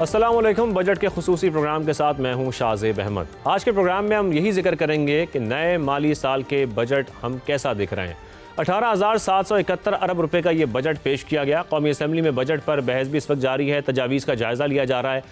अस्सलाम वालेकुम। बजट के खुसूसी प्रोग्राम के साथ मैं हूं शाहजेब अहमद। आज के प्रोग्राम में हम यही जिक्र करेंगे कि नए माली साल के बजट हम कैसा दिख रहे हैं। 18,771 अरब रुपए का ये बजट पेश किया गया। कौमी असम्बली में बजट पर बहस भी इस वक्त जारी है, तजावीज़ का जायज़ा लिया जा रहा है।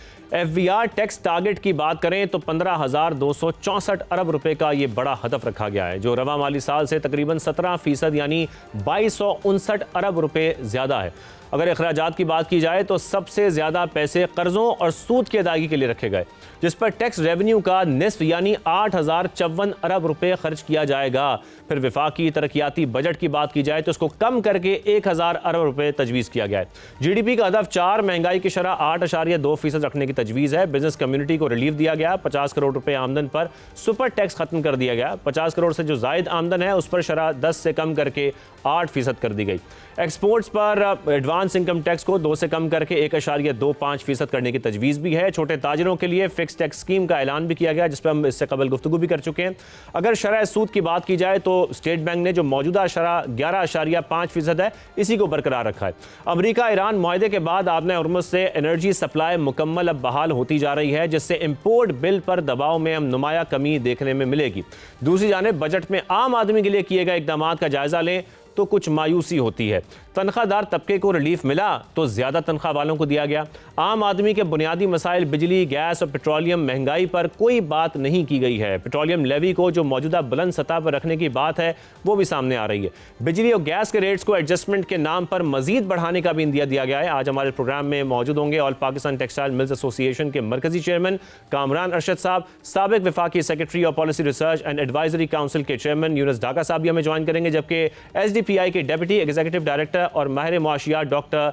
FVR टैक्स टारगेट की बात करें तो 15,264 अरब रुपए का ये बड़ा हदफ रखा गया है, जो रवा माली साल से तकरीबन 17% यानी 2259 अरब रुपए ज़्यादा है। अगर अखराजात की बात की जाए तो सबसे ज़्यादा पैसे कर्ज़ों और सूद की अदायगी के लिए रखे गए, जिस पर टैक्स रेवेन्यू का निस्फ यानी 8,054 अरब रुपए खर्च किया जाएगा। फिर विफाकी तरक्याती बजट की बात की जाए तो इसको कम करके 1,000 अरब रुपए तजवीज़ किया गया है। GDP का हदफ 4, महंगाई की शरह 8.2% रखने की तजवीज़ है। बिजनेस कम्युनिटी को रिलीफ दिया गया। 50 करोड़ रुपए आमदन पर सुपर टैक्स खत्म कर दिया गया। 50 करोड़ से जो जायद आमदन है उस पर शरह 10 से कम करके 8% कर दी गई। एक्सपोर्ट्स पर एडवांस इनकम टैक्स को 2 से कम करके 1.25% करने की तजवीज़ भी है। छोटे ताजरों के लिए फिक्स टैक्स स्कीम का ऐलान भी किया गया, जिस पर हम इससे कबल गुफ्तगू भी कर चुके हैं। अगर शरह सूद की बात की जाए तो स्टेट बैंक ने जो मौजूदा शरह 11.5% है, इसी को बरकरार रखा है। अमरीका ईरान मुआहदे के बाद आबना हुर्मुज़ से एनर्जी सप्लाई मुकम्मल अब बहाल होती जा रही है, जिससे इम्पोर्ट बिल पर दबाव में हम नुमाया कमी देखने में मिलेगी। दूसरी जानिब बजट में आम आदमी के लिए किए गए इक़दामात का जायजा लें तो कुछ मायूसी होती है। तनख्वाहदार तबके को रिलीफ मिला तो ज़्यादा तनख्वाह वालों को दिया गया। आम आदमी के बुनियादी मसाइल बिजली, गैस और पेट्रोलियम महंगाई पर कोई बात नहीं की गई है। पेट्रोलियम लेवी को जो मौजूदा बुलंद सतह पर रखने की बात है वो भी सामने आ रही है। बिजली और गैस के रेट्स को एडजस्टमेंट के नाम पर मजीद बढ़ाने का भी इंदिया दिया गया है। आज हमारे प्रोग्राम में मौजूद होंगे all Pakistan textile mills association के मरकजी चेयरमैन कामरान अरशद साहब, साबिक वफाकी सेक्रेटरी और policy research and advisory council के चेयरमैन यूनुस ढाका साहब भी हमें ज्वाइन करेंगे, जबकि SDPI के डेप्यूटी एग्जीक्यूटिव डायरेक्टर और माहिर मुआशियात डॉक्टर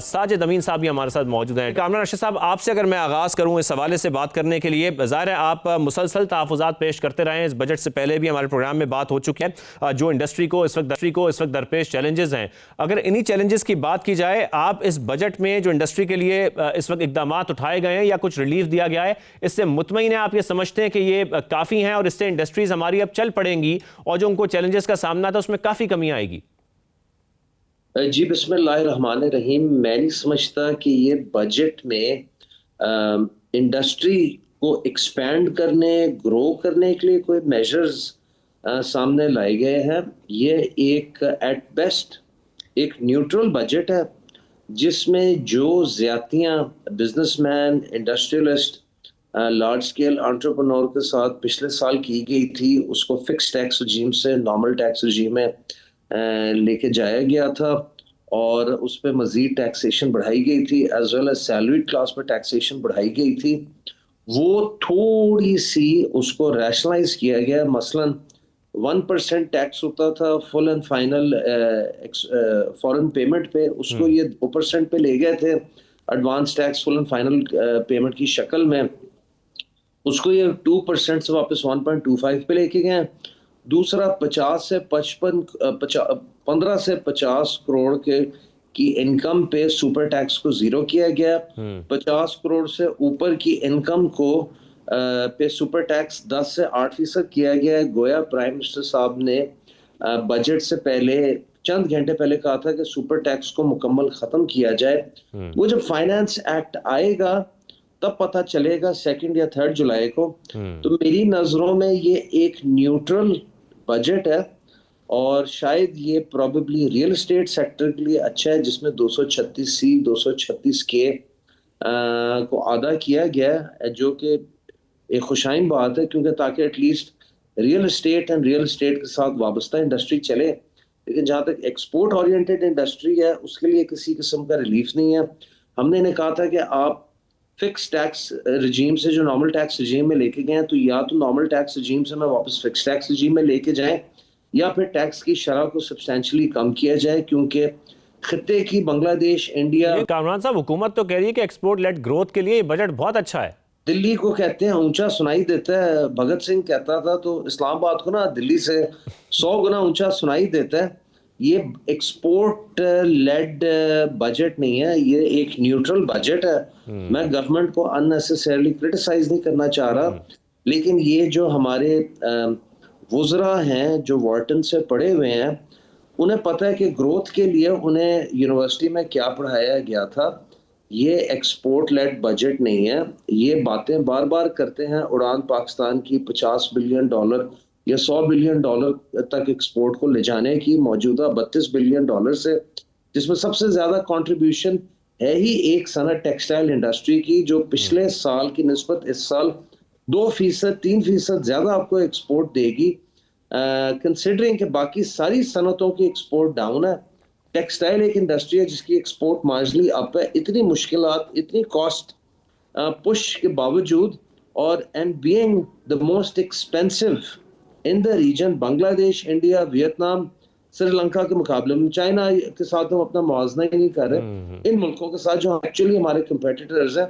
साजिद अमीन साहब भी हमारे साथ मौजूद हैं। कामरान अरशद साहब, आपसे अगर मैं आगाज़ करूँ इस हवाले से बात करने के लिए, ज़ाहिर है आप मुसलसल तहफ़्फ़ुज़ात पेश करते रहे हैं। इस बजट से पहले भी हमारे प्रोग्राम में बात हो चुकी है जो इंडस्ट्री को इस वक्त दरपेश चैलेंजेस हैं। अगर इन्हीं चैलेंजेस की बात की जाए, आप इस बजट में जो इंडस्ट्री के लिए इस वक्त इक़दामात उठाए गए हैं या कुछ रिलीफ दिया गया है, इससे मुतमईन है? आप ये समझते हैं कि ये काफ़ी हैं और इससे इंडस्ट्रीज़ हमारी अब चल पड़ेंगी और जो उनको चैलेंजेस का सामना था उसमें काफ़ी कमी आएगी? जी बिस्मिल्लाहिर्रहमानिर्रहीम। मैं नहीं समझता कि ये बजट में इंडस्ट्री को एक्सपेंड करने, ग्रो करने के लिए कोई मेजर्स सामने लाए गए हैं। ये एक एट बेस्ट एक न्यूट्रल बजट है, जिसमें जो ज्यादतियाँ businessman, industrialist, large scale entrepreneur के साथ पिछले साल की गई थी, उसको फिक्स टैक्स रजीम से नॉर्मल टैक्स रजीम में लेके जाया गया था और उस पर मजीद टैक्सेशन बढ़ाई गई थी, as well as salary class पर टैक्सेशन बढ़ाई गई थी। वो थोड़ी सी उसको रैशनलाइज किया गया। मसलन 1% टैक्स होता था full and final foreign payment पे, उसको ये 2% पे ले गए थे advance tax full and final payment की शक्ल में। उसको ये 2% से वापस 1.25 पे लेके गए। दूसरा 15 से 50 करोड़ की इनकम पे सुपर टैक्स को जीरो किया गया। 50 करोड़ से ऊपर की इनकम को पे सुपर टैक्स 10 से 8% किया गया। गोया प्राइम मिनिस्टर साहब ने बजट से पहले चंद घंटे पहले कहा था कि सुपर टैक्स को मुकम्मल खत्म किया जाए। वो जब फाइनेंस एक्ट आएगा तब पता चलेगा 2 या 3 जुलाई को। तो मेरी नजरों में ये एक न्यूट्रल बजट है और शायद ये प्रोबेबली रियल एस्टेट सेक्टर के लिए अच्छा है, जिसमें 236C 236K को अदा किया गया है, जो कि एक खुशाइन बात है, क्योंकि ताकि एटलीस्ट रियल एस्टेट के साथ वाबस्ता इंडस्ट्री चले। लेकिन जहाँ तक एक्सपोर्ट ओरिएंटेड इंडस्ट्री है, उसके लिए किसी किस्म का रिलीफ नहीं है। हमने इन्हें कहा था कि आप फिक्स टैक्स रजीम से जो नॉर्मल टैक्स रजीम में लेके गए हैं, तो या तो नॉर्मल टैक्स रजीम से मैं वापस फिक्स टैक्स रजीम में लेके जाएं, या फिर टैक्स की शरह को सब्सटेंशियली कम किया जाए, क्योंकि खित्ते की बांग्लादेश, इंडिया। कामरान साहब, हुकूमत तो कह रही है कि एक्सपोर्ट लेड ग्रोथ के लिए ये बजट बहुत अच्छा है। दिल्ली को कहते हैं ऊंचा सुनाई देता है। भगत सिंह कहता था तो इस्लामाबाद को ना दिल्ली से 100 गुना ऊंचा सुनाई देता है। ये एक्सपोर्ट लेड बजट नहीं है, ये एक न्यूट्रल बजट है। मैं गवर्नमेंट को अननेसेसरली क्रिटिसाइज नहीं करना चाह रहा, लेकिन ये जो हमारे वुज़रा हैं जो वार्टन से पढ़े हुए हैं, उन्हें पता है कि ग्रोथ के लिए उन्हें यूनिवर्सिटी में क्या पढ़ाया गया था। ये एक्सपोर्ट लेड बजट नहीं है। ये बातें बार बार करते हैं उड़ान पाकिस्तान की $50 बिलियन या $100 बिलियन तक एक्सपोर्ट को ले जाने की, मौजूदा $32 बिलियन से, जिसमें सबसे ज्यादा कंट्रीब्यूशन है ही एक सनत टेक्सटाइल इंडस्ट्री की, जो पिछले साल की निस्बत इस साल 2%, 3% ज्यादा आपको एक्सपोर्ट देगी। कंसिडरिंग कि बाकी सारी सनतों की एक्सपोर्ट डाउन है, टेक्सटाइल एक इंडस्ट्री है जिसकी एक्सपोर्ट मार्जिनली अप है। इतनी मुश्किलात, इतनी कॉस्ट पुश के बावजूद, और and being the most expensive in the region, Bangladesh, India, Vietnam, Sri Lanka के मुकाबले में, चाइना के साथ हम अपना मुआवजा ही नहीं कर रहे, इन मुल्कों के साथ जो एक्चुअली हमारे कंपेटिटर्स हैं।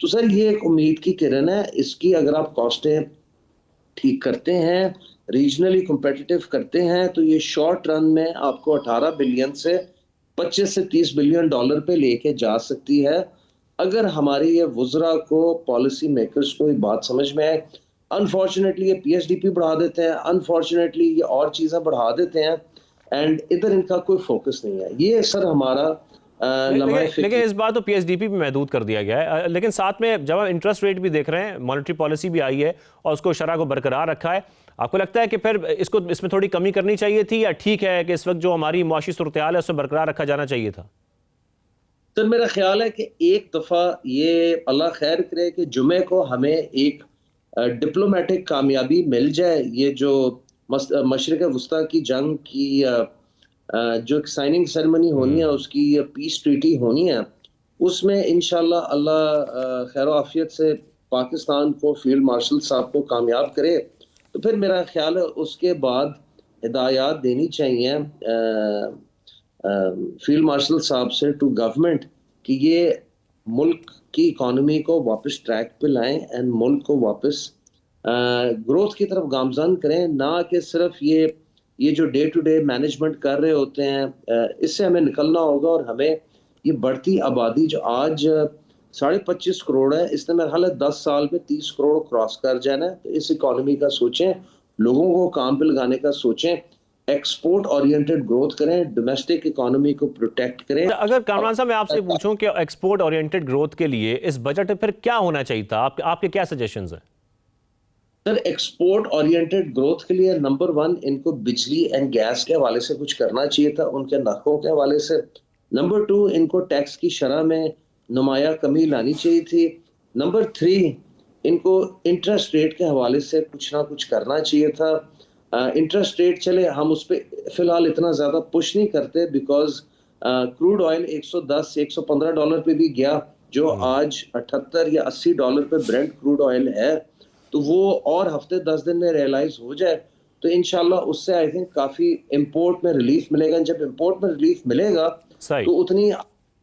तो सर ये एक उम्मीद की किरण है। इसकी अगर आप कॉस्टें ठीक करते हैं, रीजनली कम्पिटिटिव करते हैं, तो ये शॉर्ट रन में आपको 18 बिलियन से 25 से $30 बिलियन पे लेके जा सकती है, अगर हमारे ये वुज़रा को, पॉलिसी मेकर्स को ये बात समझ में आए। अनफॉर्चुनेटली ये पीएचडीपी बढ़ा देते हैं, अनफॉर्चुनेटली ये और चीज़ें बढ़ा देते हैं, एंड इधर इनका कोई फोकस नहीं है। ये सर हमारा लेकिन इस बार तो पीएचडीपी भी महदूद कर दिया गया है, लेकिन साथ में जब हम इंटरेस्ट रेट भी देख रहे हैं, मॉनेटरी पॉलिसी भी आई है और उसको शरह को बरकरार रखा है। आपको लगता है कि फिर इसमें थोड़ी कमी करनी चाहिए थी, या ठीक है कि इस वक्त जो हमारी मुआशी सूरत-ए-हाल है उसे बरकरार रखा जाना चाहिए था? सर मेरा ख्याल है कि एक दफ़ा ये अल्लाह खैर करे कि जुमे को हमें एक डिप्लोमेटिक कामयाबी मिल जाए। ये जो मशरिक़ वस्ता की जंग की जो साइनिंग सेरेमनी होनी है, उसकी पीस ट्रीटी होनी है, उसमें इंशाल्लाह अल्लाह खैर आफियत से पाकिस्तान को, फील्ड मार्शल साहब को कामयाब करे। तो फिर मेरा ख्याल है उसके बाद हिदायत देनी चाहिए फील्ड मार्शल साहब से टू गवर्नमेंट कि ये मुल्क की इकोनॉमी को वापस ट्रैक पे लाएं एंड मुल्क को वापस ग्रोथ की तरफ गामजन करें, ना कि सिर्फ ये जो डे टू डे मैनेजमेंट कर रहे होते हैं। इससे हमें निकलना होगा, और हमें ये बढ़ती आबादी जो आज 25.5 करोड़ है, इसने मेरा ख्याल है 10 साल में 30 करोड़ क्रॉस कर जाना है। तो इस इकोनॉमी का सोचें, लोगों को काम पे लगाने का सोचें, एक्सपोर्ट ओरिएंटेड ग्रोथ करें, डोमेस्टिक इकोनॉमी को प्रोटेक्ट करें। अगर कामरान साहब मैं आपसे पूछूं कि एक्सपोर्ट ओरिएंटेड ग्रोथ के लिए इस बजट में फिर क्या होना चाहिए था, आपके क्या सजेशंस हैं? सर एक्सपोर्ट ओरिएंटेड ग्रोथ के लिए नंबर 1 इनको बिजली एंड गैस के हवाले से कुछ करना चाहिए था, उनके नखों के हवाले से। नंबर 2 इनको टैक्स की शरह में नुमाया कमी लानी चाहिए थी। नंबर 3 इनको इंटरेस्ट रेट के हवाले से कुछ ना कुछ करना चाहिए था। इंटरेस्ट रेट चले हम उस पर फिलहाल इतना ज़्यादा पुश नहीं करते, बिकॉज क्रूड ऑयल $110-115 पे भी गया, जो आज $78 या $80 पे ब्रेंट क्रूड ऑयल है। तो वो और हफ्ते 10 दिन में रियलाइज हो जाए तो इंशाल्लाह उससे आई थिंक काफ़ी इंपोर्ट में रिलीफ मिलेगा। जब इंपोर्ट में रिलीफ मिलेगा तो उतनी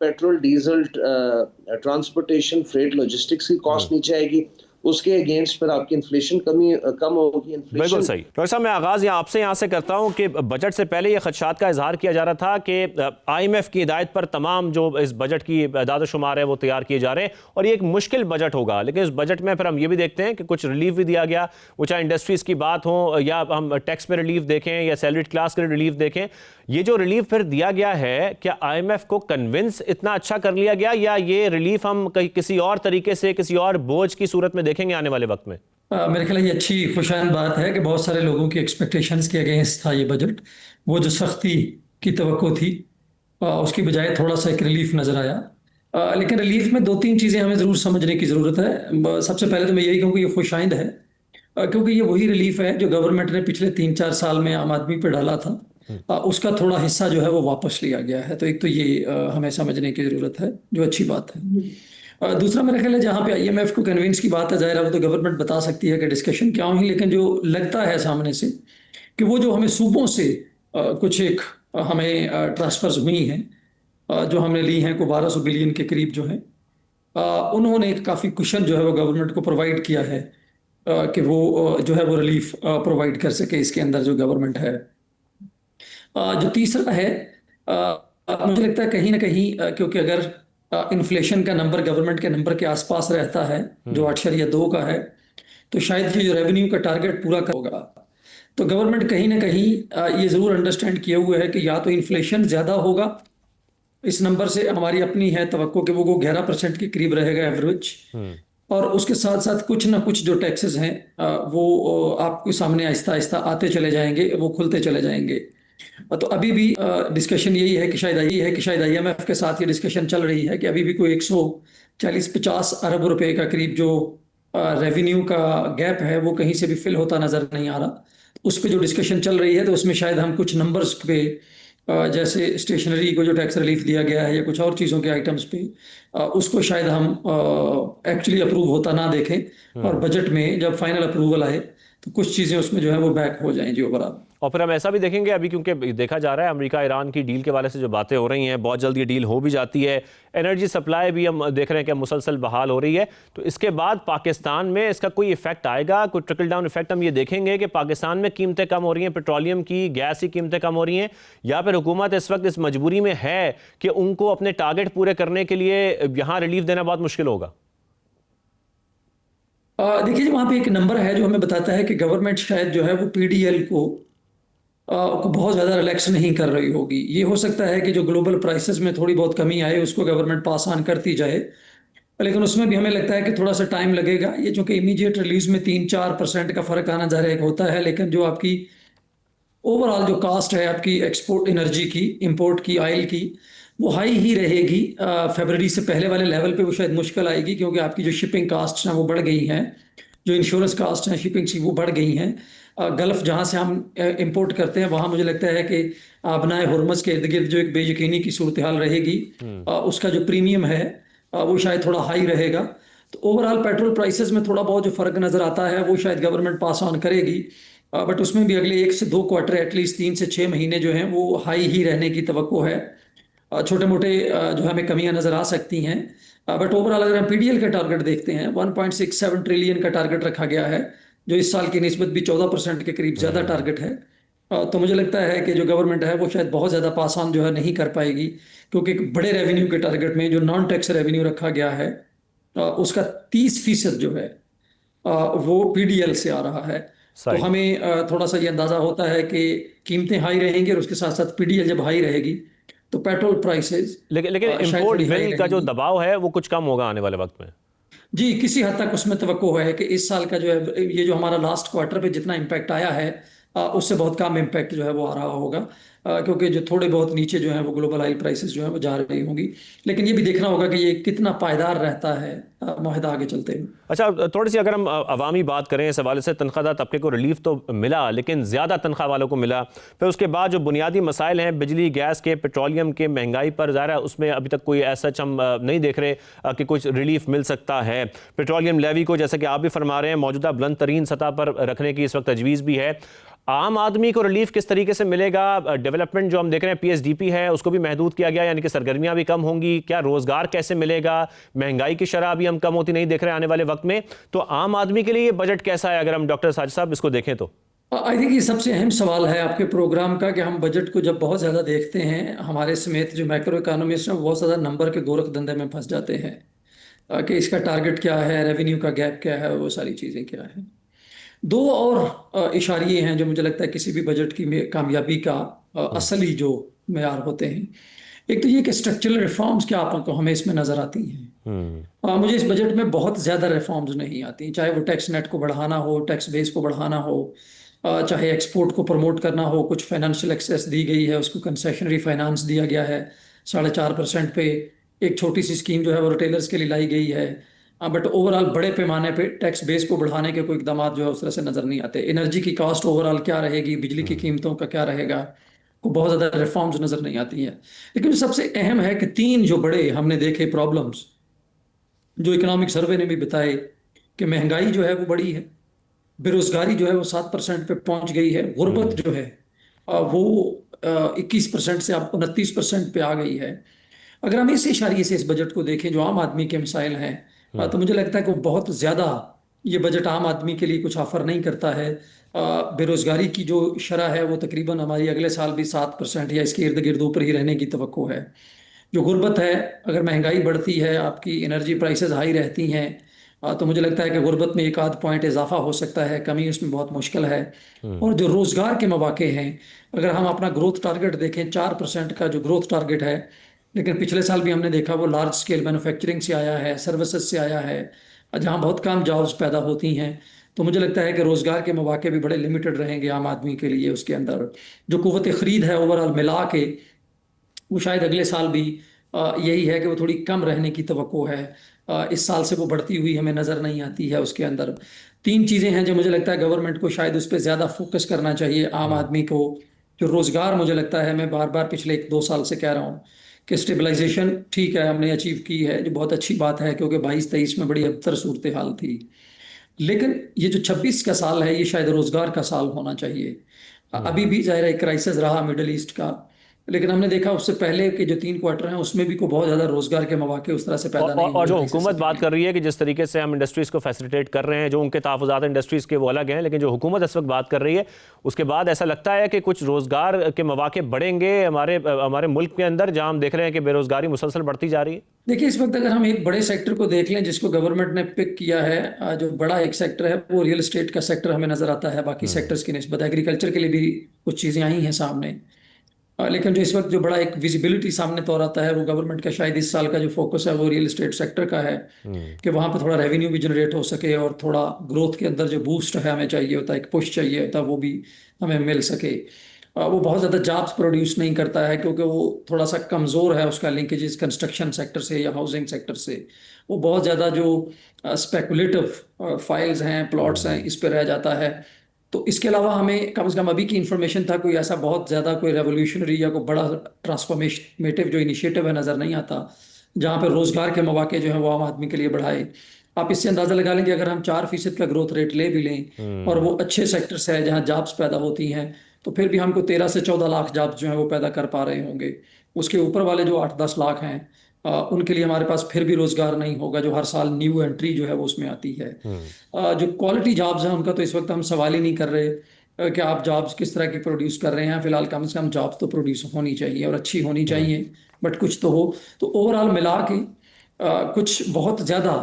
petrol, diesel, transportation, freight, logistics की कॉस्ट नीचे आएगी, उसके अगेंस्ट पर आपकी इन्फ्लेशन कम होगी। बिल्कुल सही। डॉक्टर साहब मैं आगाज़ आपसे यहाँ से करता हूँ कि बजट से पहले ये खदशात का इजहार किया जा रहा था कि IMF की हिदायत पर तमाम जो इस बजट की इदाद शुमार है वो तैयार किए जा रहे हैं और ये एक मुश्किल बजट होगा, लेकिन इस बजट में फिर हम ये भी देखते हैं कि कुछ रिलीफ भी दिया गया, वो चाहे इंडस्ट्रीज़ की बात हो या हम टैक्स में रिलीफ देखें या सैलरीड क्लास के रिलीफ देखें। ये जो रिलीफ फिर दिया गया है, क्या IMF को कन्विंस इतना अच्छा कर लिया गया, या ये रिलीफ हम किसी और तरीके से, किसी और बोझ की सूरत में देखेंगे आने वाले वक्त में? मेरे ख्याल ये अच्छी खुशहाल बात है कि बहुत सारे लोगों की एक्सपेक्टेशंस के अगेंस्ट था ये बजट। वो जो सख्ती की तवक्को थी उसकी बजाय थोड़ा सा एक रिलीफ नज़र आया। लेकिन रिलीफ में 2-3 चीज़ें हमें ज़रूर समझने की ज़रूरत है। सबसे पहले तो मैं यही कहूँ कि ये खुशाइंद है, क्योंकि ये वही रिलीफ है जो गवर्नमेंट ने पिछले 3-4 साल में आम आदमी पर डाला था। उसका थोड़ा हिस्सा जो है वो वापस लिया गया है। तो एक तो ये हमें समझने की ज़रूरत है, जो अच्छी बात है। दूसरा मेरा ख्याल है जहाँ पे IMF को कन्विंस की बात है, ज़ाहिर है वो तो गवर्नमेंट बता सकती है कि डिस्कशन क्या हुई, लेकिन जो लगता है सामने से कि वो जो हमें सूबों से कुछ एक हमें ट्रांसफर्स हुई हैं, जो हमने ली हैं, को 1200 बिलियन के करीब जो है, उन्होंने एक काफ़ी कुशन जो है वो गवर्नमेंट को प्रोवाइड किया है कि वो जो है वो रिलीफ प्रोवाइड कर सके इसके अंदर जो गवर्नमेंट है। जो तीसरा है, मुझे लगता है कहीं ना कहीं क्योंकि अगर इन्फ्लेशन का नंबर गवर्नमेंट के नंबर के आसपास रहता है जो 8.2 का है, तो शायद ये जो रेवेन्यू का टारगेट पूरा होगा। तो गवर्नमेंट कहीं ना कहीं ये ज़रूर अंडरस्टैंड किए हुए है कि या तो इन्फ्लेशन ज़्यादा होगा, इस नंबर से हमारी अपनी है तवक्को कि वो 11% के करीब रहेगा एवरेज, और उसके साथ साथ कुछ ना कुछ जो टैक्सेस हैं वो आपके सामने आहिस्ता आहिस्ता आते चले जाएंगे, वो खुलते चले जाएंगे। तो अभी भी डिस्कशन यही है कि शायद IMF के साथ ये डिस्कशन चल रही है कि अभी भी कोई 140-50 अरब रुपए का करीब जो रेवेन्यू का गैप है वो कहीं से भी फिल होता नजर नहीं आ रहा। उस पर जो डिस्कशन चल रही है तो उसमें शायद हम कुछ नंबर्स पे जैसे स्टेशनरी को जो टैक्स रिलीफ दिया गया है या कुछ और चीज़ों के आइटम्स पे उसको शायद हम एक्चुअली अप्रूव होता ना देखें, और बजट में जब फाइनल अप्रूवल आए तो कुछ चीज़ें उसमें जो है वो बैक हो जाएं जी ओवरऑल। और फिर हम ऐसा भी देखेंगे अभी, क्योंकि देखा जा रहा है अमेरिका ईरान की डील के वाले से जो बातें हो रही हैं, बहुत जल्द ये डील हो भी जाती है। एनर्जी सप्लाई भी हम देख रहे हैं कि मुसलसल बहाल हो रही है। तो इसके बाद पाकिस्तान में इसका कोई इफेक्ट आएगा, कोई ट्रिकल डाउन इफेक्ट हम ये देखेंगे कि पाकिस्तान में कीमतें कम हो रही हैं, पेट्रोलियम की, गैस की कीमतें कम हो रही हैं, या फिर हुकूमत इस वक्त इस मजबूरी में है कि उनको अपने टारगेट पूरे करने के लिए यहाँ रिलीफ देना बहुत मुश्किल होगा? देखिए जी, वहाँ पे एक नंबर है जो हमें बताता है कि गवर्नमेंट शायद जो है वो PDL को बहुत ज़्यादा रिलैक्स नहीं कर रही होगी। ये हो सकता है कि जो ग्लोबल प्राइसेस में थोड़ी बहुत कमी आए उसको गवर्नमेंट पास ऑन करती जाए, लेकिन उसमें भी हमें लगता है कि थोड़ा सा टाइम लगेगा। ये चूंकि इमीडिएट रिलीज में 3-4% का फर्क आना जाहिर होता है, लेकिन जो आपकी ओवरऑल जो कास्ट है आपकी एक्सपोर्ट एनर्जी की, इंपोर्ट की, ऑयल की, वो हाई ही रहेगी। फरवरी से पहले वाले लेवल पे वो शायद मुश्किल आएगी, क्योंकि आपकी जो शिपिंग कास्ट हैं वो बढ़ गई हैं, जो इंश्योरेंस कास्ट हैं शिपिंग की वो बढ़ गई हैं। गल्फ जहाँ से हम इंपोर्ट करते हैं वहाँ मुझे लगता है कि बनाए हुरमस के इर्द गिर्द जो एक बेयकीनी की सूरत हाल रहेगी, उसका जो प्रीमियम है वो शायद थोड़ा हाई रहेगा। तो ओवरऑल पेट्रोल प्राइसेस में थोड़ा बहुत जो फर्क नजर आता है वो शायद गवर्नमेंट पास ऑन करेगी, बट उसमें भी अगले 1 से 2 क्वार्टर, एटलीस्ट 3 से 6 महीने जो हैं वो हाई ही रहने की तवक्को है। छोटे मोटे जो हमें कमियां नजर आ सकती हैं, बट ओवरऑल अगर हम PDL का टारगेट देखते हैं 1.67 ट्रिलियन का टारगेट रखा गया है, जो इस साल की निस्बत भी 14% के करीब ज़्यादा टारगेट है। तो मुझे लगता है कि जो गवर्नमेंट है वो शायद बहुत ज़्यादा पास ऑन जो है नहीं कर पाएगी, क्योंकि एक बड़े रेवेन्यू के टारगेट में जो नॉन टैक्स रेवेन्यू रखा गया है उसका 30% जो है वो PDL से आ रहा है। तो सही। हमें थोड़ा सा ये अंदाज़ा होता है कि कीमतें हाई रहेंगी और उसके साथ साथ PDL जब हाई रहेगी तो पेट्रोल प्राइसेस लेकिन शायद इंपोर्ट थोड़ी हाई बिल का जो रहेंगी। दबाव है वो कुछ कम होगा आने वाले वक्त में। जी, किसी हद तक उसमें तवक्को है कि इस साल का जो है ये जो हमारा लास्ट क्वार्टर पे जितना इम्पैक्ट आया है उससे बहुत कम इम्पैक्ट जो है वो आ रहा होगा, क्योंकि जो थोड़े बहुत नीचे जो है वो ग्लोबल ऑयल प्राइसेस जो है वो जा रही होंगी। लेकिन ये भी देखना होगा कि ये कितना पायदार रहता है मुआहदा आगे चलते हुए। अच्छा, थोड़ी सी अगर हम अवामी बात करें इस हवाले से, तनख्वाहदार तबके को रिलीफ तो मिला, लेकिन ज़्यादा तनख्वाह वालों को मिला। फिर उसके बाद जो बुनियादी मसाइल हैं बिजली, गैस के, पेट्रोलियम के, महंगाई पर, ज़ाहिर है उसमें अभी तक कोई ऐसा हम नहीं देख रहे कि कुछ रिलीफ मिल सकता है। पेट्रोलियम लेवी को, जैसे कि आप भी फरमा रहे हैं, मौजूदा बुलंद तरीन सतह पर रखने की इस वक्त तजवीज़ भी है। आम आदमी को रिलीफ किस तरीके से मिलेगा? डेवलपमेंट जो हम देख रहे हैं PSDP है उसको भी महदूद किया गया, यानी कि सरगर्मियां भी कम होंगी। क्या रोजगार कैसे मिलेगा? महंगाई की शरह भी हम कम होती नहीं देख रहे आने वाले वक्त में। तो आम आदमी के लिए ये बजट कैसा है, अगर हम डॉक्टर साजिद साहब इसको देखें तो? आई थिंक ये सबसे अहम सवाल है आपके प्रोग्राम का, कि हम बजट को जब बहुत ज़्यादा देखते हैं, हमारे समेत जो मैक्रो इकोनॉमिस्ट हैं वो बहुत ज़्यादा नंबर के गोरख धंधे में फंस जाते हैं कि इसका टारगेट क्या है, रेवेन्यू का गैप क्या है, वो सारी चीज़ें क्या है। दो और इशारे हैं जो मुझे लगता है किसी भी बजट की कामयाबी का असली जो मेयार होते हैं। एक तो ये कि स्ट्रक्चरल रिफॉर्म्स क्या आपको हमें इसमें नज़र आती हैं। मुझे इस बजट में बहुत ज़्यादा रिफॉर्म्स नहीं आती, चाहे वो टैक्स नेट को बढ़ाना हो, टैक्स बेस को बढ़ाना हो, चाहे एक्सपोर्ट को प्रमोट करना हो। कुछ फाइनेंशियल एक्सेस दी गई है, उसको कंसेशनरी फाइनेंस दिया गया है 4.5% पे। एक छोटी सी स्कीम जो है वो रिटेलर्स के लिए लाई गई है, बट ओवरऑल बड़े पैमाने पे टैक्स बेस को बढ़ाने के कोई इकदाम जो है उस तरह से नज़र नहीं आते। एनर्जी की कॉस्ट ओवरऑल क्या रहेगी, बिजली की कीमतों का क्या रहेगा, को बहुत ज़्यादा रिफॉर्म्स नज़र नहीं आती हैं। लेकिन जो सबसे अहम है कि 3 जो बड़े हमने देखे प्रॉब्लम्स, जो इकोनॉमिक सर्वे ने भी बताए, कि महंगाई जो है वो बड़ी है, बेरोजगारी जो है वो 7% पे पहुंच गई है, गुर्बत जो है वो 21% से अब 29% पे आ गई है, अगर हम इस इशारे से इस बजट को देखें जो आम आदमी के मसाइल हैं, तो मुझे लगता है कि वो बहुत ज़्यादा ये बजट आम आदमी के लिए कुछ ऑफर नहीं करता है। बेरोजगारी की जो शरह है वो तकरीबन हमारी अगले साल भी 7% या इसके इर्द गिर्द ऊपर ही रहने की तवक्को है। जो गुर्बत है, अगर महंगाई बढ़ती है, आपकी एनर्जी प्राइसेस हाई रहती हैं, तो मुझे लगता है कि गुर्बत में एक आध पॉइंट इजाफा हो सकता है, कमी उसमें बहुत मुश्किल है। और जो रोजगार के मौके हैं, अगर हम अपना ग्रोथ टारगेट देखें 4% का जो ग्रोथ टारगेट है, लेकिन पिछले साल भी हमने देखा वो लार्ज स्केल मैन्युफैक्चरिंग से आया है, सर्विसेज से आया है, जहाँ बहुत कम जॉब्स पैदा होती हैं। तो मुझे लगता है कि रोजगार के मौके भी बड़े लिमिटेड रहेंगे आम आदमी के लिए। उसके अंदर जो कुव्वत खरीद है ओवरऑल मिला के, वो शायद अगले साल भी यही है कि वो थोड़ी कम रहने की तवक्को है। इस साल से वो बढ़ती हुई हमें नज़र नहीं आती है। उसके अंदर तीन चीज़ें हैं जो मुझे लगता है गवर्नमेंट को शायद उस पर ज़्यादा फोकस करना चाहिए। आम आदमी को जो रोज़गार, मुझे लगता है, मैं बार बार पिछले 1-2 साल से कह रहा हूँ कि स्टेबलाइजेशन ठीक है हमने अचीव की है, जो बहुत अच्छी बात है, क्योंकि 22-23 में बड़ी अबतर सूरत हाल थी। लेकिन ये जो 26 का साल है, ये शायद रोजगार का साल होना चाहिए। अभी भी जाहिर है क्राइसिस रहा मिडिल ईस्ट का, लेकिन हमने देखा उससे पहले के जो 3 क्वार्टर हैं उसमें भी कोई बहुत ज़्यादा रोजगार के मौके उस तरह से पैदा नहीं और जो हुए। हुकूमत बात कर रही है कि जिस तरीके से हम इंडस्ट्रीज़ को फैसिलिटेट कर रहे हैं, जो उनके तहफ़्फ़ुज़ात इंडस्ट्रीज़ के वो अलग हैं, लेकिन जो हुकूमत इस वक्त बात कर रही है उसके बाद ऐसा लगता है कि कुछ रोज़गार के मौके बढ़ेंगे हमारे मुल्क के अंदर, जहाँ हम देख रहे हैं कि बेरोज़गारी मुसलसल बढ़ती जा रही है। देखिए, इस वक्त अगर हम एक बड़े सेक्टर को देख लें जिसको गवर्नमेंट ने पिक किया है, जो बड़ा एक सेक्टर है वो रियल एस्टेट का सेक्टर हमें नजर आता है बाकी सेक्टर्स की निस्बत। एग्रीकल्चर के लिए भी कुछ चीज़ें आई हैं सामने, लेकिन जो इस वक्त जो बड़ा एक विजिबिलिटी सामने तौर आता है वो गवर्नमेंट का शायद इस साल का जो फोकस है वो रियल एस्टेट सेक्टर का है, कि वहाँ पे थोड़ा रेवेन्यू भी जनरेट हो सके और थोड़ा ग्रोथ के अंदर जो बूस्ट है हमें चाहिए होता है, एक पुश चाहिए होता है, वो भी हमें मिल सके। वो बहुत ज़्यादा जॉब्स प्रोड्यूस नहीं करता है क्योंकि वो थोड़ा सा कमज़ोर है, उसका लिंकेजेस कंस्ट्रक्शन सेक्टर से या हाउसिंग सेक्टर से। वो बहुत ज़्यादा जो स्पेकुलेटिव फाइल्स हैं, प्लॉट्स हैं, इस पर रह जाता है। तो इसके अलावा हमें कम से कम अभी की इंफॉर्मेशन था कोई ऐसा बहुत ज़्यादा कोई रेवोल्यूशनरी या कोई बड़ा ट्रांसफॉर्मेटिव जो इनिशिएटिव है नज़र नहीं आता, जहाँ पर रोज़गार के मौके जो है वो आम आदमी के लिए बढ़ाए। आप इससे अंदाज़ा लगा लें कि अगर हम 4% का ग्रोथ रेट ले भी लें और वो अच्छे सेक्टर्स है जहाँ जॉब्स पैदा होती हैं, तो फिर भी हमको 13 से 14 लाख जॉब्स जो है वो पैदा कर पा रहे होंगे। उसके ऊपर वाले जो 8-10 लाख हैं, उनके लिए हमारे पास फिर भी रोजगार नहीं होगा, जो हर साल न्यू एंट्री जो है वो उसमें आती है। जो क्वालिटी जॉब्स हैं उनका तो इस वक्त हम सवाल ही नहीं कर रहे कि आप जॉब्स किस तरह की प्रोड्यूस कर रहे हैं। फिलहाल कम से कम जॉब्स तो प्रोड्यूस होनी चाहिए और अच्छी होनी चाहिए, बट कुछ तो हो। तो ओवरऑल मिला के कुछ बहुत ज़्यादा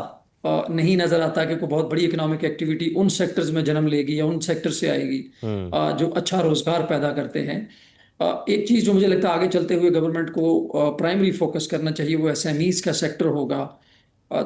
नहीं नजर आता कि कोई बहुत बड़ी इकोनॉमिक एक्टिविटी उन सेक्टर्स में जन्म लेगी या उन सेक्टर से आएगी जो अच्छा रोजगार पैदा करते हैं। एक चीज़ जो मुझे लगता है आगे चलते हुए गवर्नमेंट को प्राइमरी फोकस करना चाहिए वो एसएमईज का सेक्टर होगा।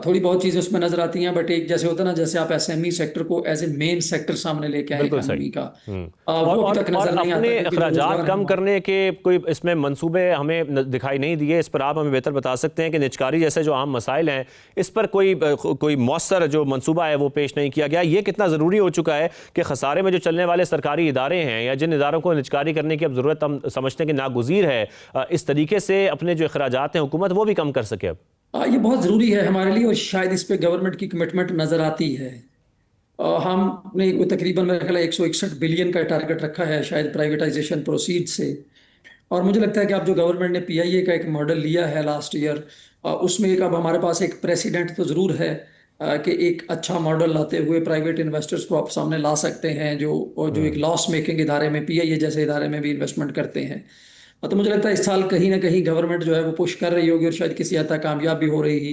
थोड़ी बहुत चीज़ें उसमें नजर आती हैं, बट एक जैसे होता है ना, जैसे आप एसएमई सेक्टर को एज ए मेन सेक्टर सामने लेके आए इकोनॉमी का, वो अभी तक नजर नहीं आता। अपने अखराजात कम करने के कोई इसमें मंसूबे हमें दिखाई नहीं दिए। इस पर आप हमें बेहतर बता सकते हैं कि निजकारी जैसे जो आम मसाइल हैं इस पर कोई मौसर जो मंसूबा है वो पेश नहीं किया गया। ये कितना ज़रूरी हो चुका है कि खसारे में जो चलने वाले सरकारी इदारे हैं या जिन इदारों को निजकारी करने की अब ज़रूरत हम समझते हैं कि नागुज़ीर है, इस तरीके से अपने जो अखराजात हैं हुकूमत वो भी कम कर सके। अब ये बहुत ज़रूरी है हमारे लिए और शायद इस पे गवर्नमेंट की कमिटमेंट नज़र आती है। हमने कोई तकरीबन मेरे ख्याल 161 बिलियन का टारगेट रखा है शायद प्राइवेटाइजेशन प्रोसीड से, और मुझे लगता है कि अब जो गवर्नमेंट ने पीआईए का एक मॉडल लिया है लास्ट ईयर, उसमें एक अब हमारे पास एक प्रेसिडेंट तो ज़रूर है कि एक अच्छा मॉडल लाते हुए प्राइवेट इन्वेस्टर्स को आप सामने ला सकते हैं जो एक लॉस मेकिंग इदारे में, पीआईए जैसे इदारे में भी इन्वेस्टमेंट करते हैं। तो मुझे लगता है इस साल कहीं ना कहीं गवर्नमेंट जो है वो पुश कर रही होगी और शायद किसी हद तक कामयाब भी हो रही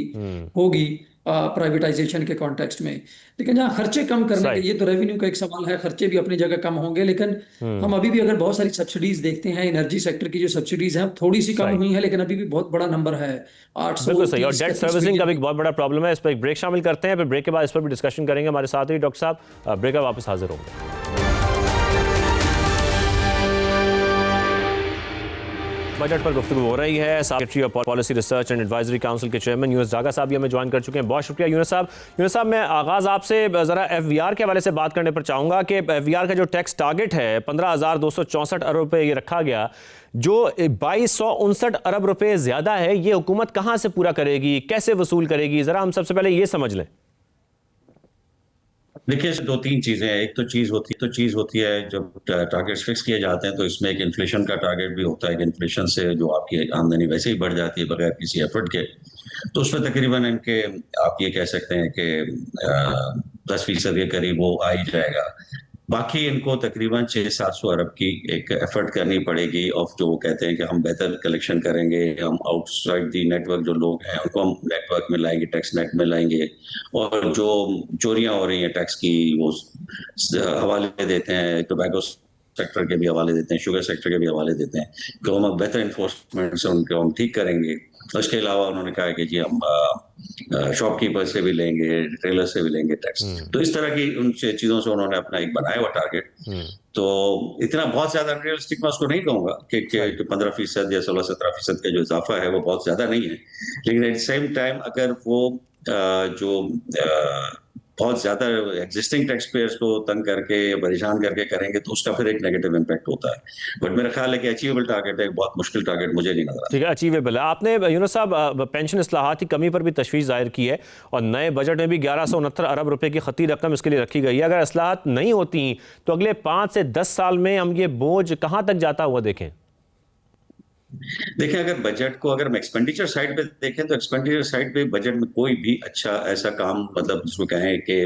होगी प्राइवेटाइजेशन के कॉन्टेक्स्ट में। लेकिन जहाँ खर्चे कम करने के, ये तो रेवेन्यू का एक सवाल है, खर्चे भी अपनी जगह कम होंगे, लेकिन हम अभी भी अगर बहुत सारी सब्सिडीज देखते हैं, एनर्जी सेक्टर की जो सब्सिडीज हैं थोड़ी सी कम हुई है, लेकिन अभी भी बहुत बड़ा नंबर है 800। बिल्कुल सही। और डेट सर्विसिंग का भी एक बहुत बड़ा प्रॉब्लम है। इस पर एक ब्रेक शामिल करते हैं, फिर ब्रेक के बाद इस पर भी डिस्कशन करेंगे। हमारे साथ ही डॉक्टर साहब ब्रेक वापस हाजिर होंगे। बजट पर गुफ्तगू हो रही है। Secretary of policy research and advisory council के चेयरमैन यूनुस जागा साहब भी हमें ज्वाइन कर चुके हैं। बहुत शुक्रिया यूनुस साहब। मैं आगाज़ आपसे ज़रा एफवीआर के हवाले से बात करने पर चाहूँगा कि एफवीआर का जो टैक्स टारगेट है 15,264 अरब रुपये ये रखा गया, जो 2,259 अरब रुपये ज़्यादा है, ये हुकूमत कहाँ से पूरा करेगी, कैसे वसूल करेगी? ज़रा हम सबसे पहले ये समझ लें। देखिए, दो तीन चीजें हैं। एक तो चीज होती है जब टारगेट्स फिक्स किए जाते हैं, तो इसमें एक इन्फ्लेशन का टारगेट भी होता है कि इन्फ्लेशन से जो आपकी आमदनी वैसे ही बढ़ जाती है बगैर किसी एफर्ट के। तो उसमें तकरीबन इनके आप ये कह सकते हैं कि 10% के करीब वो आ ही जाएगा। बाकी इनको तकरीबन 600-700 अरब की एक एफर्ट करनी पड़ेगी, ऑफ जो वो कहते हैं कि हम बेहतर कलेक्शन करेंगे, हम आउटसाइड दी नेटवर्क जो लोग हैं उनको हम नेटवर्क में लाएंगे, टैक्स नेट में लाएंगे, और जो चोरियां हो रही हैं टैक्स की वो हवाले देते हैं, टोबैको सेक्टर के भी हवाले देते हैं, शुगर सेक्टर के भी हवाले देते हैं कि हम बेहतर इन्फोर्समेंट से उनको हम ठीक करेंगे। उसके अलावा उन्होंने कहा कि जी हम शॉपकीपर से भी लेंगे, रिटेलर से भी लेंगे टैक्स। तो इस तरह की उन चीजों से उन्होंने अपना एक बनाया हुआ टारगेट। तो इतना बहुत ज्यादा अनरियलिस्टिक मैं उसको नहीं कहूंगा कि 15% या 16-17% का जो इजाफा है वो बहुत ज्यादा नहीं है, लेकिन एट सेम टाइम अगर वो जो बहुत ज्यादा एग्जिस्टिंग टैक्स पेयर्स को तंग करके परेशान करके करेंगे तो उसका फिर एक नेगेटिव इम्पैक्ट होता है। बट मेरा ख्याल है कि अचीवेबल टारगेट है, एक बहुत मुश्किल टारगेट मुझे नहीं नजर आता। ठीक है, अचीवेबल है। आपने यूनुस साहब पेंशन इस्लाहात की कमी पर भी तशवीश जाहिर की है और नए बजट में भी 1169 अरब रुपए की खती रकम इसके लिए रखी गई है। अगर इस्लाहात नहीं होती तो अगले 5 से 10 साल में हम ये बोझ कहाँ तक जाता हुआ देखें? देखिए, अगर बजट को अगर हम एक्सपेंडिचर साइड पे देखें तो एक्सपेंडिचर साइड पे बजट में कोई भी अच्छा ऐसा काम, मतलब जिसको कहें कि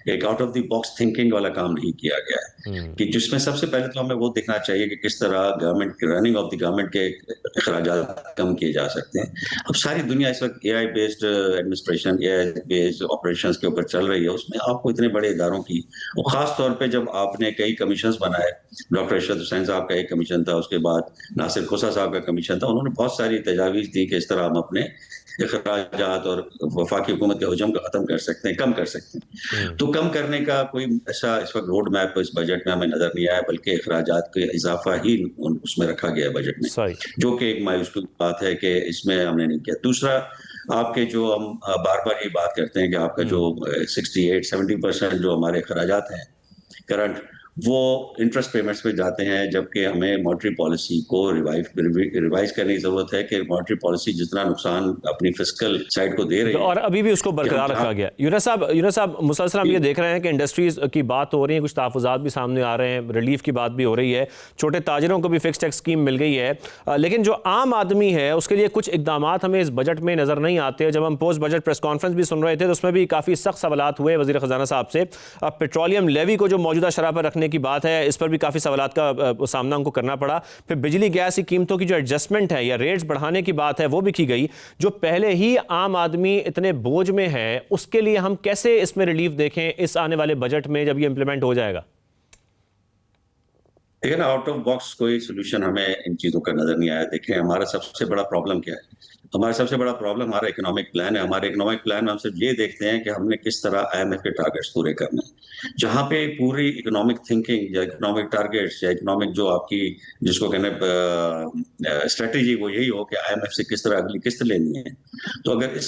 एक out of the box thinking वाला काम नहीं किया गया है, कि जिसमें सबसे पहले तो हमें वो देखना चाहिए कि किस तरह गवर्नमेंट की रनिंग ऑफ द गवर्नमेंट के अखराजात कम किए जा सकते हैं। अब सारी दुनिया इस वक्त AI based administration, AI based operations के ऊपर चल रही है। उसमें आपको इतने बड़े इदारों की, और खास तौर पे जब आपने कई कमीशन बनाए, डॉक्टर अरशद हुसैन साहब का एक कमीशन था, उसके बाद नासिर खुसा साहब का कमीशन था, उन्होंने बहुत सारी तजावीज दी कि इस तरह हम अपने अखराजात और वफाकी हुकूमत के हुजम को खत्म कर सकते हैं, कम कर सकते हैं। तो कम करने का कोई ऐसा इस वक्त रोड मैप इस बजट में हमें नजर नहीं आया, बल्कि अखराजात का इजाफा ही उसमें रखा गया है बजट में, जो कि एक मायूस बात है कि इसमें हमने नहीं किया। दूसरा, आपके जो हम बार बार ये बात करते हैं कि आपका जो 68-70% जो हमारे अखराजात हैं करंट, वो इंटरेस्ट पेमेंट्स पे जाते हैं, जबकि हमें मॉनेटरी पॉलिसी को रिवाइज करने की जरूरत है कि मॉनेटरी पॉलिसी जितना नुकसान अपनी फिस्कल साइड को दे रही है और अभी भी उसको बरकरार रखा गया। यूनुस साहब मुसलसल हम ये देख रहे हैं कि इंडस्ट्रीज की बात हो रही है, कुछ तहफ़्फ़ुज़ात भी सामने आ रहे हैं, रिलीफ की बात भी हो रही है, छोटे ताजिरों को भी फिक्स टैक्स स्कीम मिल गई है, लेकिन जो आम आदमी है उसके लिए कुछ इकदाम हमें इस बजट में नजर नहीं आते। जब हम पोस्ट बजट प्रेस कॉन्फ्रेंस भी सुन रहे थे तो उसमें भी काफ़ी सख्त सवालात हुए वज़ीर ख़ज़ाना साहब से। अब पेट्रोलियम लेवी को जो मौजूदा शरह पर रखने की बात है, इस पर भी काफ़ी सवालात का सामना उनको करना पड़ा। फिर बिजली गैस की कीमतों की जो एडजस्टमेंट है या रेट्स बढ़ाने की बात है वो भी की गई। जो पहले ही आम आदमी इतने बोझ में है उसके लिए हम कैसे इसमें रिलीफ देखें इस आने वाले बजट में जब ये इंप्लीमेंट हो जाएगा? देखिए ना, आउट ऑफ बॉक्स कोई सोल्यूशन हमें इन चीजों का नजर नहीं आया। देखिए, हमारा सबसे बड़ा प्रॉब्लम क्या है? हमारा सबसे बड़ा प्रॉब्लम हमारा इकोनॉमिक प्लान है। हमारे इकोनॉमिक प्लान में हम सिर्फ ये देखते हैं कि हमने किस तरह आईएमएफ के टारगेट्स पूरे करने हैं। जहां पे पूरी इकोनॉमिक थिंकिंग या इकोनॉमिक टारगेट्स या इकोनॉमिक जो आपकी जिसको कहने स्ट्रेटेजी वो यही हो कि आईएमएफ से किस तरह अगली किस्त लेनी है, तो अगर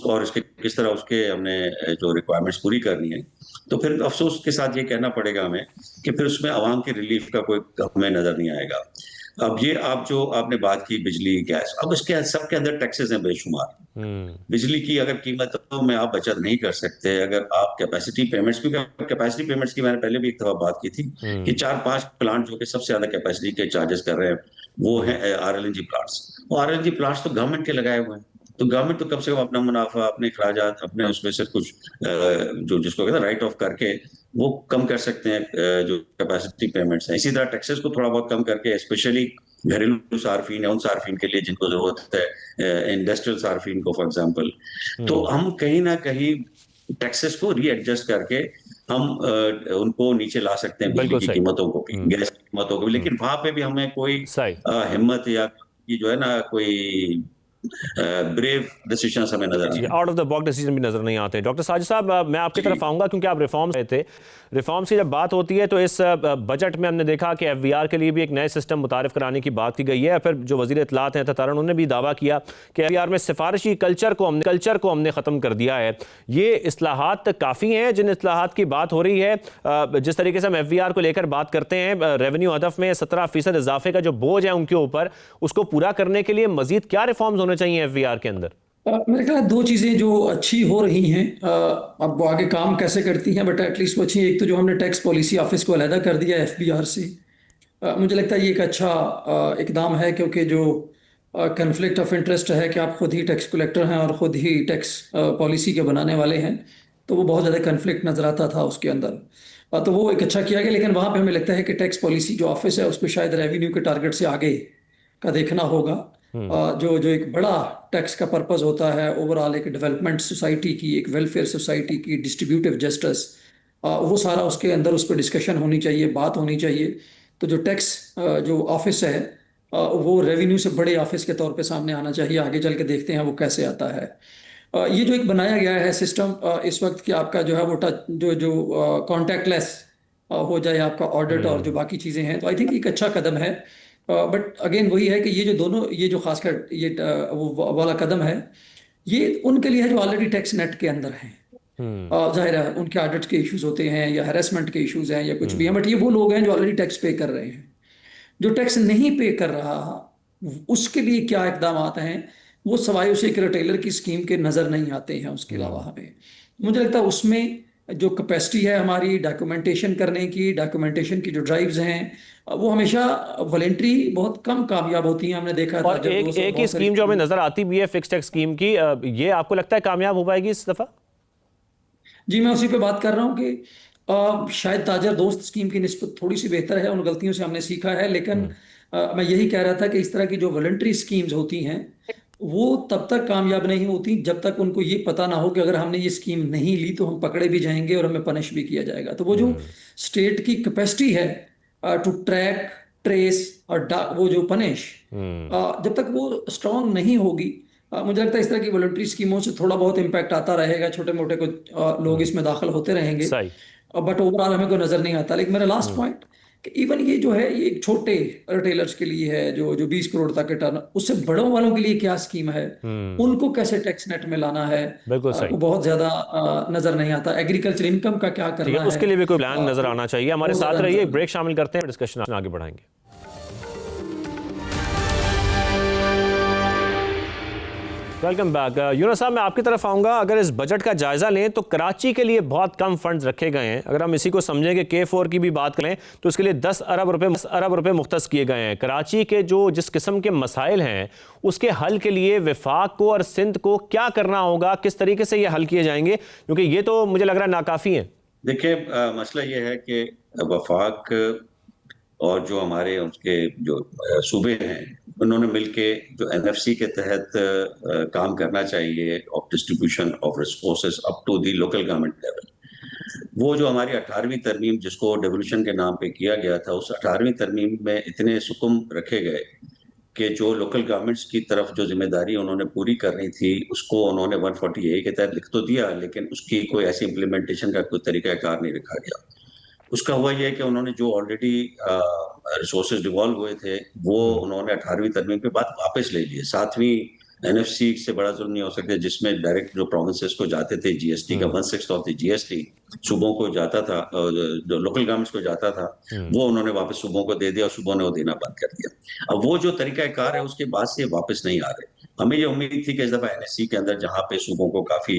और इसके किस तरह उसके हमने जो रिक्वायरमेंट्स पूरी करनी है, तो फिर अफसोस के साथ ये कहना पड़ेगा हमें कि फिर उसमें आवाम के रिलीफ का कोई हमें नजर नहीं आएगा। अब ये आप जो आपने बात की बिजली गैस, अब उसके सबके अंदर टैक्सेस हैं बेशुमार। बिजली की अगर कीमतों में आप बचत नहीं कर सकते, अगर आप कैपेसिटी पेमेंट्स, क्योंकि कैपेसिटी पेमेंट्स की मैंने पहले भी एक दफा बात की थी कि 4-5 प्लांट जो कि सबसे ज्यादा कैपेसिटी के चार्जेस कर रहे हैं वो है आरएलएनजी प्लांट्स। वो आरएलएनजी प्लांट्स तो गवर्नमेंट के लगाए हुए हैं, तो गवर्नमेंट तो कम से कम अपना मुनाफा, अपने अखराजात, अपने उसमें से कुछ जो जिसको कहते हैं राइट ऑफ करके वो कम कर सकते हैं जो कैपेसिटी पेमेंट्स हैं। इसी तरह टैक्सेस को थोड़ा बहुत कम करके, स्पेशली घरेलू सार्फिन है उन सार्फिन के लिए जिनको जरूरत है, इंडस्ट्रियल सार्फिन को फॉर एग्जांपल, तो हम कहीं ना कहीं टैक्सेस को रीएडजस्ट करके हम उनको नीचे ला सकते हैं, बिजली की कीमतों को भी, गैस की कीमतों को भी, लेकिन वहां पे भी हमें कोई हिम्मत या जो है ना कोई ब्रेव डिसीजंस हमें नजर नहीं, out of the box decision भी नजर नहीं आते। डॉक्टर साजिद साहब, मैं आपकी तरफ आऊंगा क्योंकि आप रिफॉर्म्स थे। रिफॉर्म्स की जब बात होती है तो इस बजट में हमने देखा कि एफवीआर के लिए भी एक नए सिस्टम मुतारिफ कराने की बात की गई है। फिर जो वजीर इत्तलात हैं ततारण, उन्होंने भी दावा किया कि एफवीआर में सिफारिशी कल्चर को हमने ख़त्म कर दिया है। ये इस्लाहात काफ़ी हैं जिन इस्लाहात की बात हो रही है? जिस तरीके से हम एफवीआर को लेकर बात करते हैं, रेवेन्यू हदफ में 17% इजाफे का जो बोझ है उनके ऊपर, उसको पूरा करने के लिए मजीद क्या रिफॉर्म्स होने चाहिए एफवीआर के अंदर? मेरे ख्याल दो चीज़ें जो अच्छी हो रही हैं, अब वो आगे काम कैसे करती हैं बट एटलीस्ट वो अच्छी हैं। एक तो जो हमने टैक्स पॉलिसी ऑफिस को अलहदा कर दिया एफबीआर से, मुझे लगता है ये एक अच्छा इकदाम है, क्योंकि जो कन्फ्लिक्ट ऑफ इंटरेस्ट है कि आप खुद ही टैक्स कलेक्टर हैं और खुद ही टैक्स पॉलिसी के बनाने वाले हैं, तो वो बहुत ज़्यादा कन्फ्लिक्ट नज़र आता था उसके अंदर। तो वो एक अच्छा किया गया, लेकिन वहाँ पे हमें लगता है कि टैक्स पॉलिसी जो ऑफिस है उसको शायद रेवेन्यू के टारगेट से आगे का देखना होगा। जो जो एक बड़ा टैक्स का पर्पस होता है ओवरऑल एक डेवलपमेंट सोसाइटी की, एक वेलफेयर सोसाइटी की, डिस्ट्रीब्यूटिव जस्टिस, वो सारा उसके अंदर उस पर डिस्कशन होनी चाहिए, बात होनी चाहिए। तो जो टैक्स जो ऑफिस है वो रेवेन्यू से बड़े ऑफिस के तौर पे सामने आना चाहिए। आगे चल के देखते हैं वो कैसे आता है। ये जो एक बनाया गया है सिस्टम इस वक्त कि आपका जो है वो टच जो जो कॉन्टैक्टलेस हो जाए आपका ऑडिट और जो बाकी चीज़ें हैं, तो आई थिंक एक अच्छा कदम है। बट अगेन वही है कि ये जो दोनों ये जो खासकर ये वो वाला कदम है, ये उनके लिए है जो ऑलरेडी टैक्स नेट के अंदर हैं। जाहिर है उनके ऑडिट के इश्यूज होते हैं या हैरेसमेंट के इश्यूज हैं या कुछ भी हैं, बट ये वो लोग हैं जो ऑलरेडी टैक्स पे कर रहे हैं। जो टैक्स नहीं पे कर रहा उसके लिए क्या इकदाम आते हैं, वो सवाए उसे एक रिटेलर की स्कीम के नज़र नहीं आते हैं। उसके अलावा हमें मुझे लगता है उसमें जो कैपेसिटी है हमारी डॉक्यूमेंटेशन करने की, डॉक्यूमेंटेशन की जो ड्राइव्स हैं वो हमेशा वॉलेंट्री बहुत कम कामयाब होती हैं। हमने देखा था और जब एक ही स्कीम जो हमें नजर आती भी है फिक्स टैक्स स्कीम की, ये आपको लगता है कामयाब हो पाएगी इस दफा? जी मैं उसी पे बात कर रहा हूँ कि शायद ताजर दोस्त स्कीम की निस्बत थोड़ी सी बेहतर है, उन गलतियों से हमने सीखा है, लेकिन मैं यही कह रहा था कि इस तरह की जो वॉलंटरी स्कीम्स होती हैं वो तब तक कामयाब नहीं होती जब तक उनको ये पता ना हो कि अगर हमने ये स्कीम नहीं ली तो हम पकड़े भी जाएंगे और हमें पनिश भी किया जाएगा। तो वो जो स्टेट की कैपेसिटी है टू ट्रैक ट्रेस और वो जो पनिश, जब तक वो स्ट्रांग नहीं होगी, मुझे लगता है इस तरह की वॉलंटरी स्कीमों से थोड़ा बहुत इम्पैक्ट आता रहेगा, छोटे मोटे कुछ लोग इसमें दाखिल होते रहेंगे, सही। बट ओवरऑल हमें कोई नजर नहीं आता। लेकिन मेरा लास्ट पॉइंट कि इवन ये जो है ये एक छोटे रिटेलर्स के लिए है जो जो 20 करोड़ तक के टर्न, उससे बड़ों वालों के लिए क्या स्कीम है, उनको कैसे टैक्स नेट में लाना है, बिल्कुल सही। वो बहुत ज्यादा नजर नहीं आता। एग्रीकल्चर इनकम का क्या ठीक है, करना उसके लिए भी कोई प्लान नजर आना चाहिए। हमारे वो साथ ज़्यादा रहिए, नजर एक ब्रेक शामिल करते हैं, डिस्कशन आगे बढ़ाएंगे। Welcome back. यूनुस साहब, मैं आपकी तरफ आऊँगा। अगर इस बजट का जायज़ा लें तो कराची के लिए बहुत कम फंड्स रखे गए हैं। अगर हम इसी को समझें कि K4 की भी बात करें तो उसके लिए 10 अरब रुपए मुख्तस किए गए हैं। कराची के जो जिस किस्म के मसाइल हैं उसके हल के लिए वफाक को और सिंध को क्या करना होगा, किस तरीके से ये हल किए जाएंगे, क्योंकि ये तो मुझे लग रहा है नाकाफ़ी है। देखिए, मसला ये है कि वफाक और जो हमारे उसके जो सूबे हैं उन्होंने मिलके जो एनएफसी के तहत काम करना चाहिए of distribution of resources up to the local government level. वो जो हमारी 18वीं तरमीम जिसको डेवोल्यूशन के नाम पे किया गया था, उस 18वीं तरमीम में इतने सुकुम रखे गए कि जो लोकल गवर्नमेंट्स की तरफ जो जिम्मेदारी उन्होंने पूरी करनी थी उसको उन्होंने 140A के तहत लिख तो दिया, लेकिन उसकी कोई ऐसी इम्प्लीमेंटेशन का कोई तरीकाकार नहीं रखा गया। उसका हुआ यह कि उन्होंने जो ऑलरेडी रिसोर्सेज डिवॉल्व हुए थे वो उन्होंने 18वीं तरमीम के बाद वापस ले लिए। 7वीं एनएफसी से बड़ा जुल्म नहीं हो सकता जिसमें डायरेक्ट जो प्रोविंसेस को जाते थे जीएसटी का 1/6 ऑफ द जीएसटी सूबों को जाता था, जो लोकल गवर्नमेंट्स को जाता था वो उन्होंने वापस सूबों को दे दिया और सूबों ने वो देना बंद कर दिया। अब वो जो तरीका कार है उसके बाद से वापस नहीं आ रहे। हमें ये उम्मीद थी कि इस दफा एनएससी के अंदर जहां पे सूबों को काफी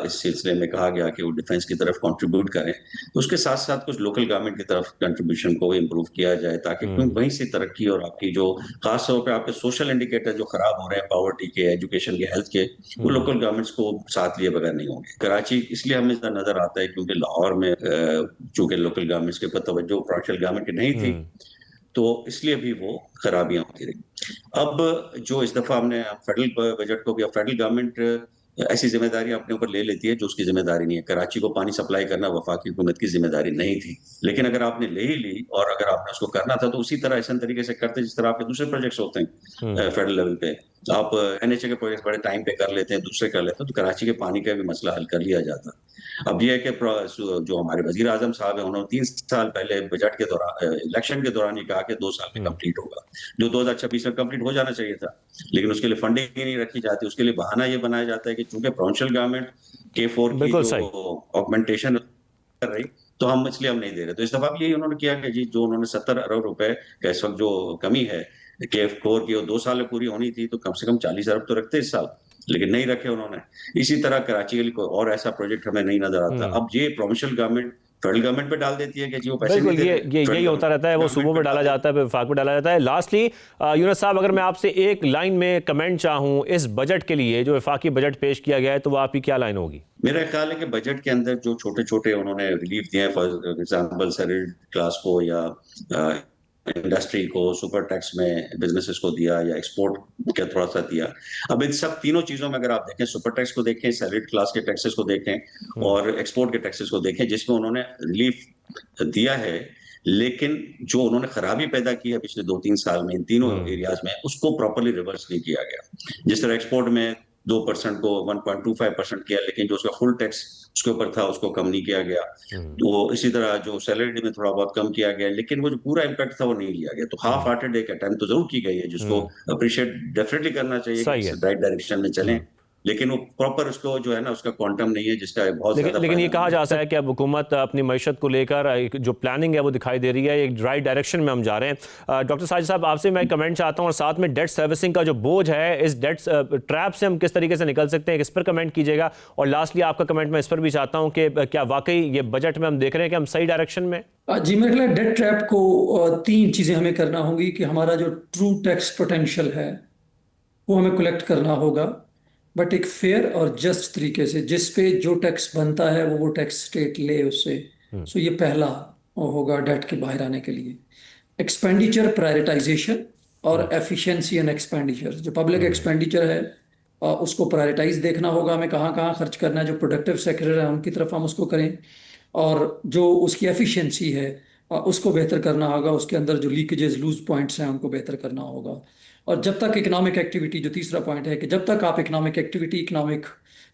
इस सिलसिले में कहा गया कि वो डिफेंस की तरफ कंट्रीब्यूट करें, तो उसके साथ साथ कुछ लोकल गवर्नमेंट की तरफ कंट्रीब्यूशन को इम्प्रूव किया जाए ताकि वहीं से तरक्की और आपकी जो खास तौर पे आपके सोशल इंडिकेटर जो खराब हो रहे हैं पॉवर्टी के, एजुकेशन के, हेल्थ के, वो लोकल गवर्नमेंट्स को साथ लिए बगैर नहीं होंगे। कराची इसलिए हमें नजर आता है क्योंकि लाहौर में चूंकि लोकल गवर्नमेंट्स के ऊपर तवज्जो प्रोविंशियल गवर्नमेंट की नहीं थी तो इसलिए भी वो खराबियां होती रही। अब जो इस दफा हमने फेडरल बजट को भी, फेडरल गवर्नमेंट ऐसी जिम्मेदारी अपने ऊपर ले लेती है जो उसकी जिम्मेदारी नहीं है। कराची को पानी सप्लाई करना वफाकी हुकूमत की जिम्मेदारी नहीं थी, लेकिन अगर आपने ले ही ली और अगर आपने उसको करना था तो उसी तरह ऐसा तरीके से करते जिस तरह आपके दूसरे प्रोजेक्ट्स होते हैं फेडरल लेवल पे। आप एनएचए के प्रोजेक्ट बड़े टाइम पे कर लेते हैं, दूसरे कर लेते हैं, तो कराची के पानी का भी मसला हल कर लिया जाता। अब यह है कि जो हमारे वजीर आजम साहब है उन्होंने 3 साल पहले बजट के दौरान, इलेक्शन के दौरान ये कहा कि 2 साल में कंप्लीट होगा, जो 2026 में कंप्लीट हो जाना चाहिए था, लेकिन उसके लिए फंडिंग ही नहीं रखी जाती। उसके लिए बहाना ये बनाया जाता है कि चूंकि प्रोविंशियल गवर्नमेंट K4 की जो ऑगमेंटेशन कर रही तो हम इसलिए हम नहीं दे रहे। तो इस दफा भी यही उन्होंने किया कि जी जो उन्होंने 70 अरब रुपए का इस वक्त जो कमी है K4 की वो 2 साल में पूरी होनी थी तो कम से कम 40 अरब तो रखते इस साल, लेकिन नहीं रखे उन्होंने। इसी तरह कराची के लिए कोई और ऐसा प्रोजेक्ट हमें नहीं नजर आता। अब ये प्रोविंशियल गवर्नमेंट फेडरल गवर्नमेंट पे डाल देती है कि जी वो पैसे बिल्कुल, नहीं दे ये रहे, ये फेडरल यही होता रहता है, वो गवर्नमेंट सूबों पे पे डाला जाता है, फिर वफाक पे डाला जाता है। लास्टली यूनुस साहब, अगर मैं आपसे एक लाइन में कमेंट चाहूँ इस बजट के लिए, जो वफाकी बजट पेश किया गया है, तो वो आपकी क्या लाइन होगी? मेरा ख्याल है कि बजट के अंदर जो छोटे छोटे उन्होंने रिलीफ दिए हैं, फॉर एग्जाम्पल सैलरीड क्लास को या इंडस्ट्री को, सुपर टैक्स में बिजनेसेस को दिया या एक्सपोर्ट का थोड़ा सा दिया। अब इन सब तीनों चीजों में अगर आप देखें, सुपर टैक्स को देखें, सैलरीड क्लास के टैक्सेस को देखें और एक्सपोर्ट के टैक्सेस को देखें, जिसमें उन्होंने रिलीफ दिया है, लेकिन जो उन्होंने खराबी पैदा की है पिछले 2-3 साल में इन तीनों एरियाज में, उसको प्रॉपरली रिवर्स नहीं किया गया। जिस तरह एक्सपोर्ट में 2% को 1.25% किया, लेकिन जो उसका फुल टैक्स उसके ऊपर था उसको कम नहीं किया गया। तो इसी तरह जो सैलरी में थोड़ा बहुत कम किया गया, लेकिन वो जो पूरा इम्पैक्ट था वो नहीं लिया गया। तो हाफ हार्टेड एक अटेम्प्ट तो जरूर की गई है, जिसको अप्रिशिएट डेफिनेटली करना चाहिए सही कि है। राइट डायरेक्शन में चलें, लेकिन वो प्रॉपर उसको जो है ना उसका क्वांटम नहीं है जिसका बहुत लेकिन ज्यादा लेकिन ये फायदा कहा नहीं जा सकता है कि अब हुकूमत अपनी मईशत को लेकर एक जो प्लानिंग है वो दिखाई दे रही है, एक राइट डायरेक्शन में हम जा रहे हैं। डॉक्टर साजिद साहब, आपसे मैं कमेंट चाहता हूँ, और साथ में डेट सर्विसिंग का जो बोझ है, इस डेट ट्रैप से हम किस तरीके से निकल सकते हैं, इस पर कमेंट कीजिएगा। और लास्टली आपका कमेंट मैं इस पर भी चाहता हूँ कि क्या वाकई ये बजट में हम देख रहे हैं कि हम सही डायरेक्शन में? जी, मेरे ख्याल डेट ट्रैप को 3 चीजें हमें करना होगी कि हमारा जो ट्रू टैक्स पोटेंशियल है वो हमें कलेक्ट करना होगा, बट एक फेयर और जस्ट तरीके से, जिस पे जो टैक्स बनता है वो टैक्स स्टेट ले उससे। सो ये पहला वो होगा डेट के बाहर आने के लिए। एक्सपेंडिचर प्रायोरिटाइजेशन और एफिशिएंसी एंड एक्सपेंडिचर, जो पब्लिक एक्सपेंडिचर है उसको प्रायोरिटाइज देखना होगा, हमें कहाँ कहाँ खर्च करना है, जो प्रोडक्टिव सेक्टर है उनकी तरफ हम उसको करें, और जो उसकी एफिशिएंसी है उसको बेहतर करना होगा, उसके अंदर जो लीकेजेस लूज पॉइंट्स हैं उनको बेहतर करना होगा। और जब तक इकोनॉमिक एक्टिविटी, जो तीसरा पॉइंट है कि जब तक आप इकोनॉमिक एक्टिविटी, इकोनॉमिक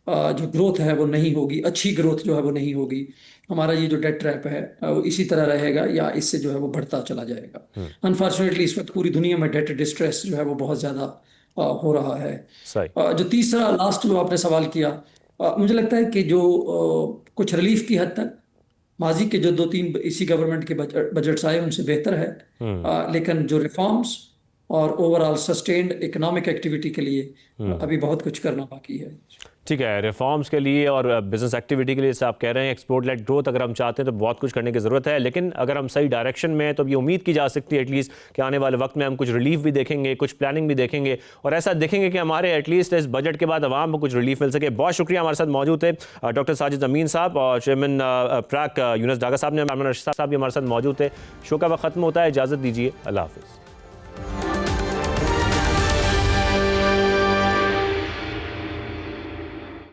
जो ग्रोथ है वो नहीं होगी, अच्छी ग्रोथ जो है वो नहीं होगी, हमारा ये जो डेट ट्रैप है वो इसी तरह रहेगा या इससे जो है वो बढ़ता चला जाएगा। अनफॉर्चुनेटली इस वक्त पूरी दुनिया में डेट डिस्ट्रेस जो है वो बहुत ज़्यादा हो रहा है। सही। जो तीसरा लास्ट जो आपने सवाल किया, मुझे लगता है कि जो कुछ रिलीफ की हद तक माजी के जो 2-3 इसी गवर्नमेंट के बजट्स आए उनसे बेहतर है, लेकिन जो रिफॉर्म्स और ओवरऑल सस्टेन्ड इकोनॉमिक एक्टिविटी के लिए अभी बहुत कुछ करना बाकी है। ठीक है, रिफॉर्म्स के लिए और बिजनेस एक्टिविटी के लिए जैसे आप कह रहे हैं, एक्सपोर्ट लेड ग्रोथ अगर हम चाहते हैं तो बहुत कुछ करने की ज़रूरत है, लेकिन अगर हम सही डायरेक्शन में हैं तो ये उम्मीद की जा सकती है एटलीस्ट कि आने वाले वक्त में हम कुछ रिलीफ भी देखेंगे, कुछ प्लानिंग भी देखेंगे, और ऐसा देखेंगे कि हमारे एटलीस्ट इस बजट के बाद आवाम को कुछ रिलीफ मिल सके। बहुत शुक्रिया, हमारे साथ मौजूद थे डॉक्टर साजिद अमीन साहब और चेयरमैन प्राक यूनुस डागा साहब ने, साहब भी हमारे साथ मौजूद थे। शो का वक्त खत्म होता है, इजाज़त दीजिए, अल्लाह हाफ़िज़।